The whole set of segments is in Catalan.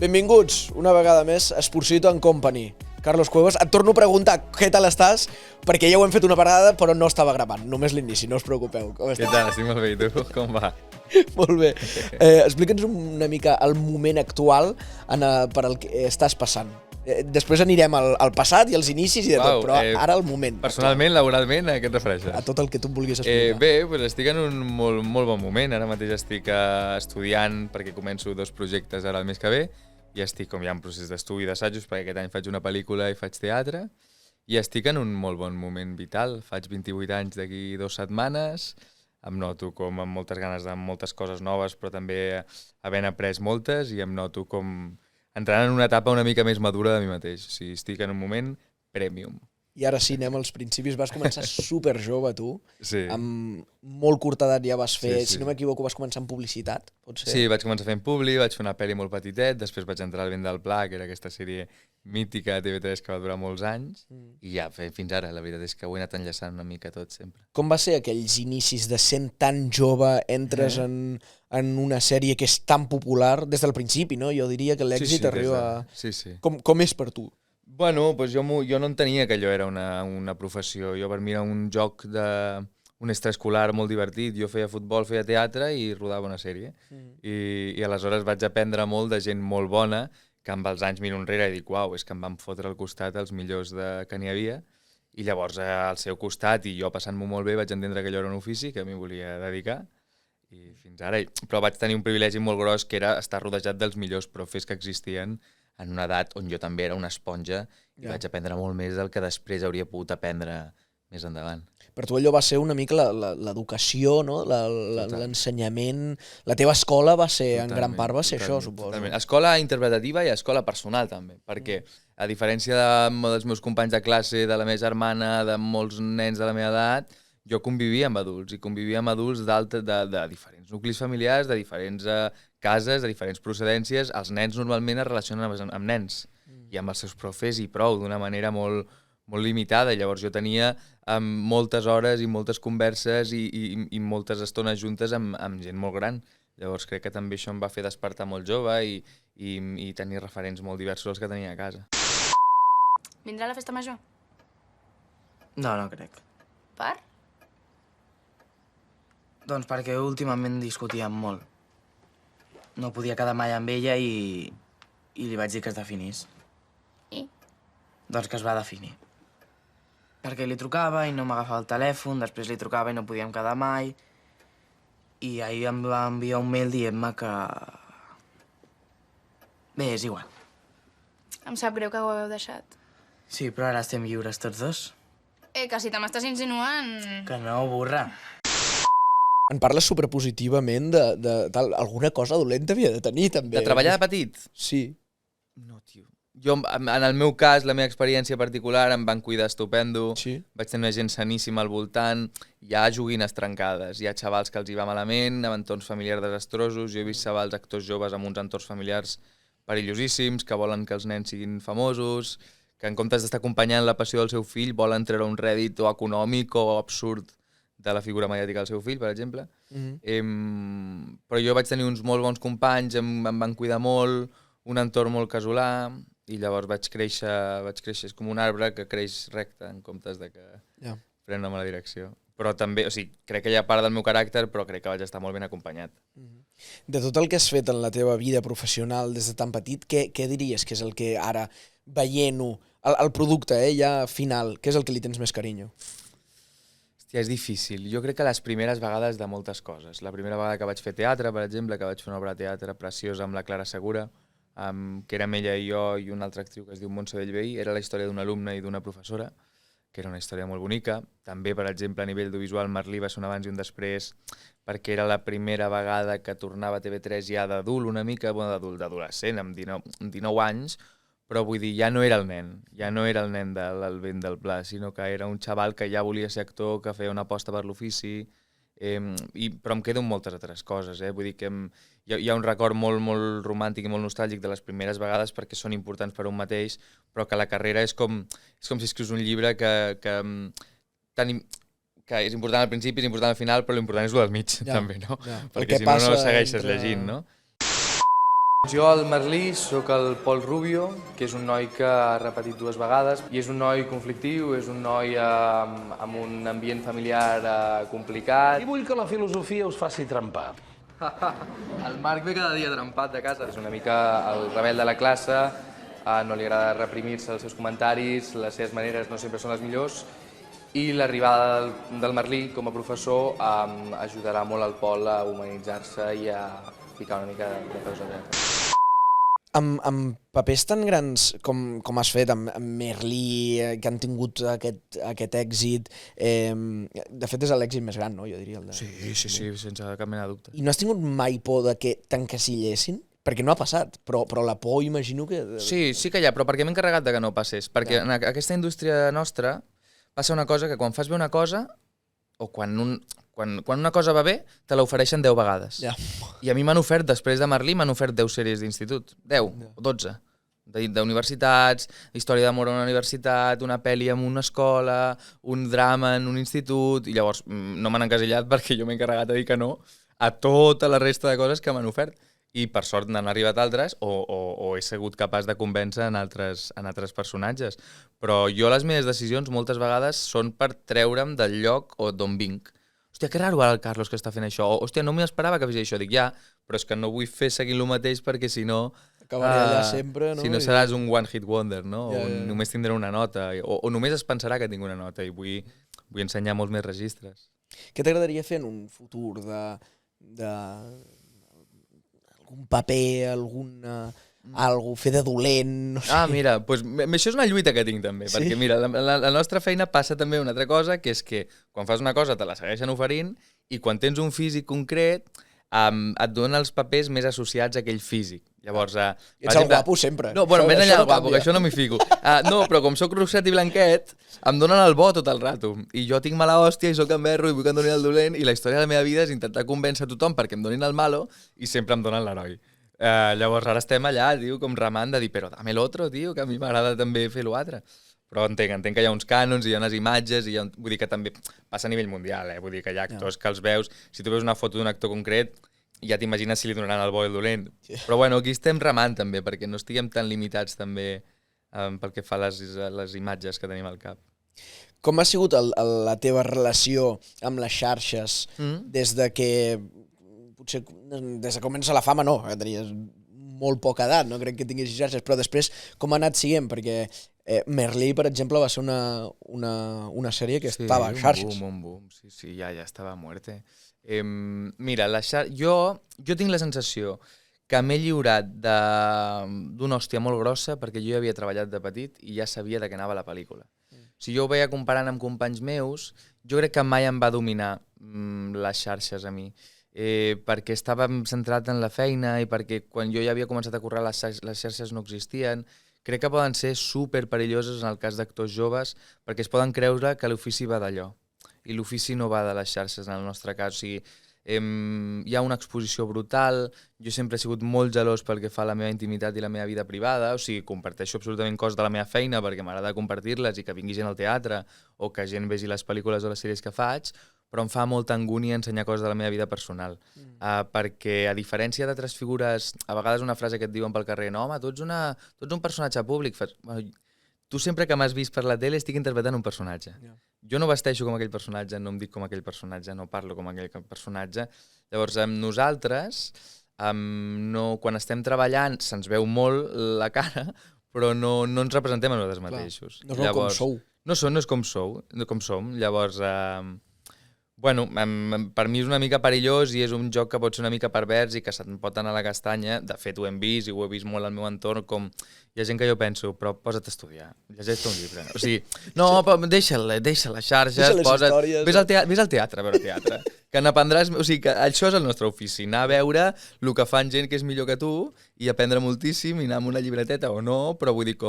Benvinguts una vegada més a Esporcito and Company. Carlos Cuevas, et torno a preguntar què tal estàs, perquè ja ho hem fet una parada, però no estava gravant, només l'inici, no us preocupeu. Com estàs? Què tal? Estic molt bé, i tu? Com va? Molt bé. Explica'ns una mica el moment actual per al que estàs passant. Després anirem al passat i als inicis i de tot, però ara el moment. Personalment, laboralment, a què et refereixes? A tot el que tu em vulguis explicar. Bé, doncs estic en un molt bon moment. Ara mateix estic estudiant perquè començo 2 projectes ara el mes que ve i estic com ja en procés d'estudi d'assajos perquè aquest any faig una pel·lícula i faig teatre i estic en un molt bon moment vital. Faig 28 anys d'aquí 2 setmanes, em noto com amb moltes ganes de moltes coses noves però també havent après moltes i em noto com entrant en una etapa una mica més madura de mi mateix. O sigui, estic en un moment premium. I ara sí, anem als principis. Vas començar super jove, tu. Sí. Amb molt curta edat ja vas fer, Sí. si no m'equivoco, vas començar en publicitat, pot ser? Sí, vaig començar fent publi, vaig fer una pel·li molt petitet, després vaig entrar al Vent del Pla, que era aquesta sèrie mítica de TV3 que va durar molts anys, i ja, fins ara, la veritat és que ho he anat enllaçant una mica tot sempre. Com va ser aquells inicis de sent tan jove, entres en una sèrie que és tan popular des del principi, no? Jo diria que l'èxit arriba... Sí, sí. Com és per tu? Bueno, doncs jo no entenia que allò era una professió. Jo per mi era un joc un extraescolar molt divertit. Jo feia futbol, feia teatre i rodava una sèrie. I aleshores vaig aprendre molt de gent molt bona que amb els anys miro enrere i dic, uau, és que em van fotre al costat els millors que n'hi havia. I llavors al seu costat i jo passant-m'ho molt bé vaig entendre que allò era un ofici que m'hi volia dedicar. I fins ara. Però vaig tenir un privilegi molt gros que era estar rodejat dels millors profes que existien en una edat on jo també era una esponja i vaig aprendre molt més del que després hauria pogut aprendre més endavant. Per tu allò va ser una mica l'educació, no? L'ensenyament... La teva escola va ser, en gran part, va ser això, suposo. Totalment. Escola interpretativa i escola personal, també, perquè a diferència dels meus companys de classe, de la meva germana, de molts nens de la meva edat, jo convivia amb adults, i convivia amb adults de diferents nuclis familiars, de diferents cases, de diferents procedències. Els nens normalment es relacionen amb nens i amb els seus profes i prou, d'una manera molt limitada. Llavors jo tenia moltes hores i moltes converses i moltes estones juntes amb gent molt gran. Llavors crec que també això em va fer despertar molt jove i tenir referents molt diversos als que tenia a casa. Vindrà a la festa major? No, no crec. Per? Doncs perquè últimament discutíem molt. No podia quedar mai amb ella i li vaig dir que es definís. I? Doncs que es va definir. Perquè li trucava i no m'agafava el telèfon, després li trucava i no podíem quedar mai. I ahir em va enviar un mail dient-me que... Bé, és igual. Em sap greu que ho hagueu deixat. Sí, però ara estem lliures tots dos. Que si te m'estàs insinuant... Que no, burra. En parles superpositivament de tal... Alguna cosa dolenta havia de tenir, també. De treballar de petit? Sí. No, tio. Jo, en el meu cas, la meva experiència particular, em van cuidar estupendo, Sí. vaig tenir una gent saníssima al voltant, hi ha joguines trencades, hi ha xavals que els hi va malament, amb entorns familiars desastrosos, jo he vist xavals actors joves amb uns entorns familiars perillosíssims, que volen que els nens siguin famosos, que en comptes d'estar acompanyant la passió del seu fill volen treure un rèdit o econòmic o absurd de la figura mediàtica del seu fill, per exemple. Però jo vaig tenir uns molt bons companys, em van cuidar molt, un entorn molt casolà, i llavors vaig créixer, és com un arbre que creix recte en comptes de que pren una mala direcció. Però també, o sigui, crec que hi ha part del meu caràcter, però crec que vaig estar molt ben acompanyat. De tot el que has fet en la teva vida professional des de tan petit, què diries que és el que ara, veient-ho, el producte ja final, què és el que li tens més carinyo? Hòstia, és difícil. Jo crec que les primeres vegades de moltes coses. La primera vegada que vaig fer teatre, per exemple, que vaig fer una obra de teatre preciosa amb la Clara Segura, que érem ella i jo i una altra actriu que es diu Montse Bellvei, era la història d'un alumne i d'una professora, que era una història molt bonica. També, per exemple, a nivell audiovisual, Merlí va ser un abans i un després, perquè era la primera vegada que tornava a TV3 ja d'adult una mica, bueno, d'adolescent, amb 19 anys, però vull dir, ja no era el nen del Vent del Pla, sinó que era un xaval que ja volia ser actor, que feia una aposta per l'ofici, però em quedo amb moltes altres coses. Vull dir que hi ha un record molt romàntic i molt nostàlgic de les primeres vegades perquè són importants per a un mateix, però que la carrera és com si escrius un llibre que és important al principi, és important al final, però l'important és el del mig, també, no? Perquè si no, no el segueixes llegint, no? Jo, al Merlí, sóc el Pol Rubio, que és un noi que ha repetit 2 vegades i és un noi conflictiu, és un noi amb un ambient familiar complicat. I vull que la filosofia us faci trempar. El Marc ve cada dia trempat de casa. És una mica el rebel de la classe, no li agrada reprimir-se els seus comentaris, les seves maneres no sempre són les millors, i l'arribada del Merlí com a professor ajudarà molt al Pol a humanitzar-se i a ficar una mica de peus a terra. Amb papers tan grans com has fet, amb Merlí, que han tingut aquest èxit, de fet és l'èxit més gran, no? Jo diria. Sí, sense cap mena de dubte. I no has tingut mai por de que t'encasillessin? Perquè no ha passat, però la por imagino que... Sí que hi ha, però perquè m'he encarregat de que no passés. Perquè en aquesta indústria nostra passa una cosa que quan fas bé una cosa, o quan una cosa va bé, te l'ofereixen 10 vegades. Ja. I a mi m'han ofert, després de Merlí, m'han ofert 10 sèries d'institut. 10 o 12. D'universitats, història d'amor a una universitat, una pel·li en una escola, un drama en un institut, i llavors no m'han encasillat perquè jo m'he encarregat de dir que no a tota la resta de coses que m'han ofert. I per sort n'han arribat altres o he sigut capaç de convèncer en altres personatges. Però jo les meves decisions moltes vegades són per treure'm del lloc o d'on vinc. Hòstia, que raro ara el Carlos que està fent això. O, hòstia, no m'hi esperava que fes això. Dic, ja, però és que no vull fer seguint el mateix perquè si no... Acabaré allà sempre, no? Si no seràs un one hit wonder, no? Ja. Només tindré una nota. O només es pensarà que tinc una nota i vull ensenyar molts més registres. Què t'agradaria fer en un futur de algun paper, fer de dolent, no sé. Mira, doncs això és una lluita que tinc també, perquè mira, la nostra feina passa també una altra cosa, que és que quan fas una cosa te la segueixen oferint i quan tens un físic concret et donen els papers més associats a aquell físic. Llavors, ets el guapo sempre. No, bueno, més enllà del guapo, que això no m'hi fico. No, però com sóc rosset i blanquet, em donen el bo tot el rato. I jo tinc mala hòstia i sóc en berro i vull que em donin el dolent i la història de la meva vida és intentar convèncer tothom perquè em donin el malo i sempre em donen l'heroi. Llavors ara estem allà, tio, com remant de dir però dame l'otro, tio, que a mi m'agrada també fer l'altre. Però entenc que hi ha uns cànons, hi ha unes imatges, vull dir que també passa a nivell mundial, vull dir que hi ha actors que els veus, si tu veus una foto d'un actor concret, ja t'imagines si li donaran el bo i el dolent. Però bueno, aquí estem remant també, perquè no estiguem tan limitats també pel que fa a les imatges que tenim al cap. Com ha sigut la teva relació amb les xarxes des de que... Potser des de comença la fama no, que tenies molt poca edat, no crec que tinguessis xarxes, però després com ha anat siguent? Perquè Merlí, per exemple, va ser una sèrie que estava a xarxes. Un boom, sí, ja estava a muerte. Mira, jo tinc la sensació que m'he lliurat d'una hòstia molt grossa perquè jo ja havia treballat de petit i ja sabia de què anava la pel·lícula. Si jo ho veia comparant amb companys meus, jo crec que mai em va dominar les xarxes a mi. Perquè estàvem centrat en la feina i perquè quan jo ja havia començat a currar les xarxes no existien. Crec que poden ser super perilloses en el cas d'actors joves perquè es poden creure que l'ofici va d'allò i l'ofici no va de les xarxes en el nostre cas. O sigui, hi ha una exposició brutal, jo sempre he sigut molt gelós pel que fa a la meva intimitat i la meva vida privada, o sigui, comparteixo absolutament coses de la meva feina perquè m'agrada compartir-les i que vingui gent al teatre o que gent vegi les pel·lícules o les sèries que faig, però em fa molta angúnia ensenyar coses de la meva vida personal. Perquè, a diferència d'altres figures, a vegades una frase que et diuen pel carrer, no, home, tu ets un personatge públic. Bueno, tu sempre que m'has vist per la tele estic interpretant un personatge. Jo no vesteixo com aquell personatge, no em dic com aquell personatge, no parlo com aquell personatge. Llavors, amb nosaltres, quan estem treballant, se'ns veu molt la cara, però no ens representem a nosaltres mateixos. No és com sou. No és com som. Llavors... Bueno, per mi és una mica perillós i és un joc que pot ser una mica pervers i que se't pot anar a la castanya. De fet, ho hem vist i ho he vist molt al meu entorn, com hi ha gent que jo penso, però posa't a estudiar, llegeix-te un llibre. O sigui, no, deixa les xarxes, ves al teatre a veure teatre, que n'aprendràs... O sigui, que això és el nostre ofici, anar a veure el que fan gent que és millor que tu i aprendre moltíssim i anar amb una llibreteta o no, però vull dir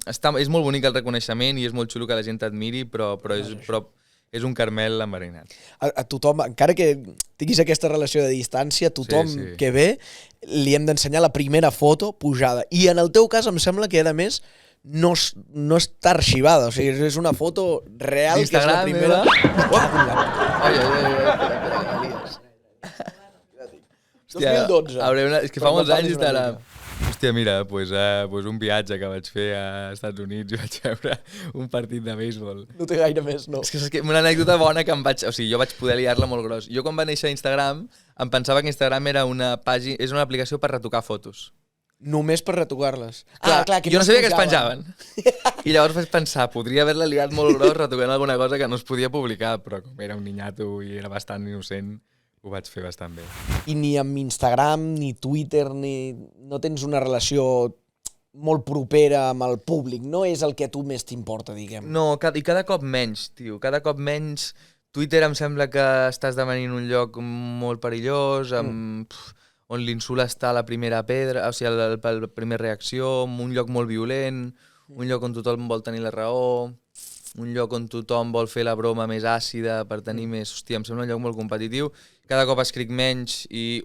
és molt bonic el reconeixement i és molt xulo que la gent t'admiri, però és un caramel enverinat. A tothom, encara que tinguis aquesta relació de distància, tothom que ve li hem d'ensenyar la primera foto pujada. I en el teu cas em sembla que, a més, no està arxivada. O sigui, és una foto real, que és la primera... 2012. És que fa molts anys Instagram. Hòstia, mira, pues un viatge que vaig fer a Estats Units i vaig veure un partit de béisbol. No té gaire més, no. És que una anècdota bona que em vaig... O sigui, jo vaig poder liar-la molt gros. Jo quan va néixer Instagram em pensava que Instagram era una pàgina... És una aplicació per retocar fotos. Només per retocar-les. Clar, que jo no sabia que es penjaven. I llavors vaig pensar, podria haver-la liat molt gros retocant alguna cosa que no es podia publicar, però com era un ninyato i era bastant innocent, ho vaig fer bastant bé. I ni amb Instagram, ni Twitter, ni... no tens una relació molt propera amb el públic, no és el que a tu més t'importa, diguem. No, i cada cop menys, tio, cada cop menys. Twitter em sembla que està esdevenint un lloc molt perillós, on l'insult està a la primera pedra, o sigui, la primera reacció, un lloc molt violent, un lloc on tothom vol tenir la raó, un lloc on tothom vol fer la broma més àcida per tenir més... Hòstia, em sembla un lloc molt competitiu. Cada cop escric menys i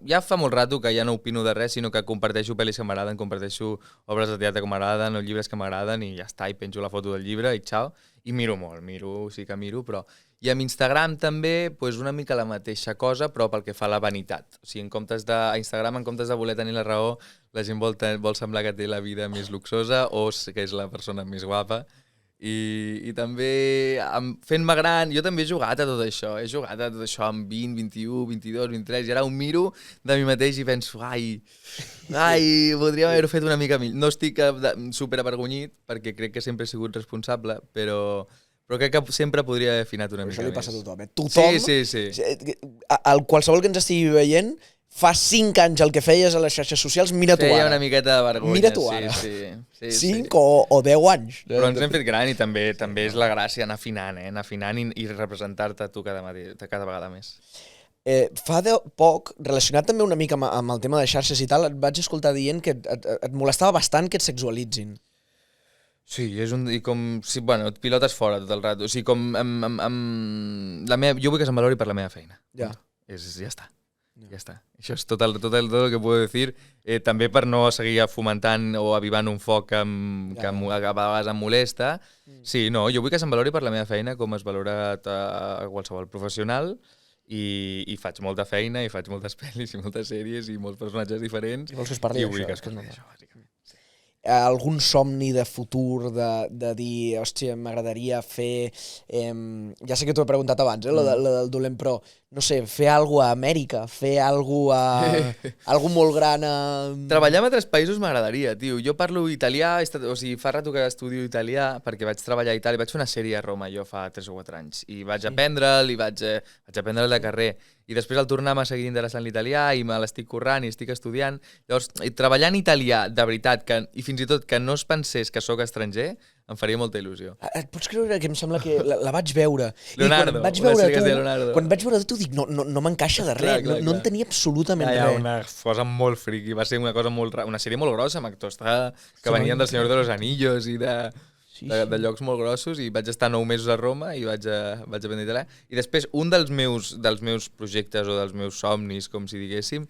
ja fa molt rato que ja no opino de res, sinó que comparteixo pel·lis que m'agraden, comparteixo obres de teatre que m'agraden o llibres que m'agraden i ja està, i penjo la foto del llibre i xau. I miro molt, sí que miro, però... I amb Instagram també, doncs una mica la mateixa cosa, però pel que fa a la vanitat. O sigui, a Instagram, en comptes de voler tenir la raó, la gent vol semblar que té la vida més luxosa o que és la persona més guapa. I també, fent-me gran, jo també he jugat a tot això. He jugat a tot això amb 20, 21, 22, 23, i ara ho miro de mi mateix i penso, ai, podríem haver-ho fet una mica millor. No estic superavergonyit, perquè crec que sempre he sigut responsable, però crec que sempre podria haver afinat una mica més. Això li passa a tothom, eh? Tothom, sí. Qualsevol que ens estigui veient, fa 5 anys el que feies a les xarxes socials, mira tu ara. Feia una miqueta de vergonya. Mira tu ara. Sí. 5 o 10 anys. Però ens hem fet gran i també és la gràcia anar afinant i representar-te tu cada vegada més. Fa poc, relacionat també una mica amb el tema de xarxes i tal, et vaig escoltar dient que et molestava bastant que et sexualitzin. Sí, bueno, et pilotes fora tot el rato. O sigui, jo vull que se'm valori per la meva feina. Ja. Ja està. Ja està. Això és tot el que puedo dir. També per no seguir fomentant o avivant un foc que a vegades em molesta. Sí, no, jo vull que se'm valori per la meva feina com es valora a qualsevol professional i faig molta feina i faig moltes pel·lis i moltes sèries i molts personatges diferents. I vols que es parli d'això. Que es parli d'això, bàsicament. Algun somni de futur, de dir, hòstia, m'agradaria fer... ja sé que t'ho he preguntat abans, lo del dolent, però, no sé, fer alguna a Amèrica, fer alguna molt gran a... Treballar en altres països m'agradaria, tio. Jo parlo italià, o sigui, fa rato que estudio italià, perquè vaig treballar a Itàlia, vaig fer una sèrie a Roma jo fa 3 o 4 anys, i vaig aprendre'l, i vaig aprendre'l de carrer. I després al tornar m'ha seguit interessant l'italià i me l'estic currant i estic estudiant. Llavors, treballar en italià, de veritat, i fins i tot que no es pensés que sóc estranger, em faria molta il·lusió. Et pots creure que em sembla que la vaig veure? Leonardo, les sèries de Leonardo. Quan vaig veure tu dic, no m'encaixa de res, no en tenia absolutament res. Hi ha una cosa molt friki, va ser una sèrie molt grossa amb actors que venien del Senyor de los Anillos i de llocs molt grossos, i vaig estar 9 mesos a Roma i vaig aprendre italià. I després, un dels meus projectes o dels meus somnis, com si diguéssim,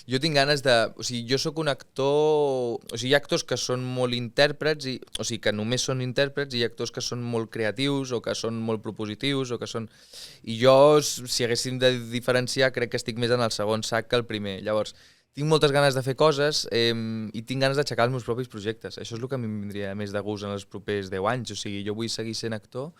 jo tinc ganes de... O sigui, jo sóc un actor... O sigui, hi ha actors que són molt intèrprets, o sigui, que només són intèrprets, i hi ha actors que són molt creatius o que són molt propositius o que són... I jo, si haguéssim de diferenciar, crec que estic més en el segon sac que el primer. Llavors, tinc moltes ganes de fer coses i tinc ganes d'aixecar els meus propis projectes. Això és el que a mi em vindria més de gust en els propers 10 anys. O sigui, jo vull seguir sent actor,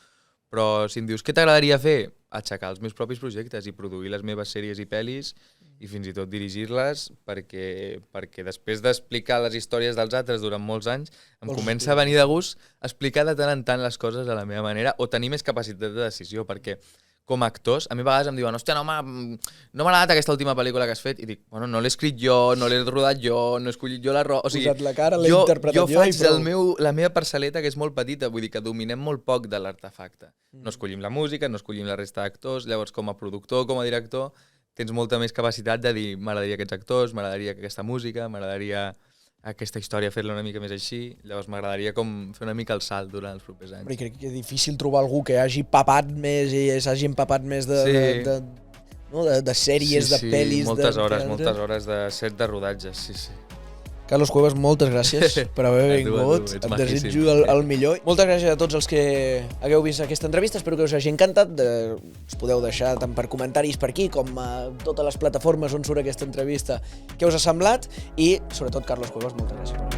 però si em dius què t'agradaria fer? Aixecar els meus propis projectes i produir les meves sèries i pel·lis i fins i tot dirigir-les, perquè després d'explicar les històries dels altres durant molts anys em comença a venir de gust explicar de tant en tant les coses a la meva manera o tenir més capacitat de decisió, perquè com a actors, a mi a vegades em diuen hòstia, no m'ha agradat aquesta última pel·lícula que has fet, i dic, bueno, no l'he escrit jo, no l'he rodat jo, no he escollit jo la roda, o sigui, posat la cara, l'he interpretat jo faig la meva parcel·leta, que és molt petita, vull dir que dominem molt poc de l'artefacte. No escollim la música, no escollim la resta d'actors, llavors com a productor, com a director, tens molta més capacitat de dir m'agradaria aquests actors, m'agradaria aquesta música, m'agradaria aquesta història fer-la una mica més així, llavors m'agradaria com fer una mica el salt durant els propers anys. Però crec que és difícil trobar algú que hagi papat més i s'hagi empapat més de sèries, de pel·lis... moltes hores de set de rodatge, sí. Carlos Cuevas, moltes gràcies per haver A tu, vingut. ets Et majíssim. desitjo el millor. Moltes gràcies a tots els que hagueu vist aquesta entrevista. Espero que us hagi encantat. Us podeu deixar tant per comentaris per aquí com a totes les plataformes on surt aquesta entrevista què us ha semblat. I, sobretot, Carlos Cuevas, moltes gràcies.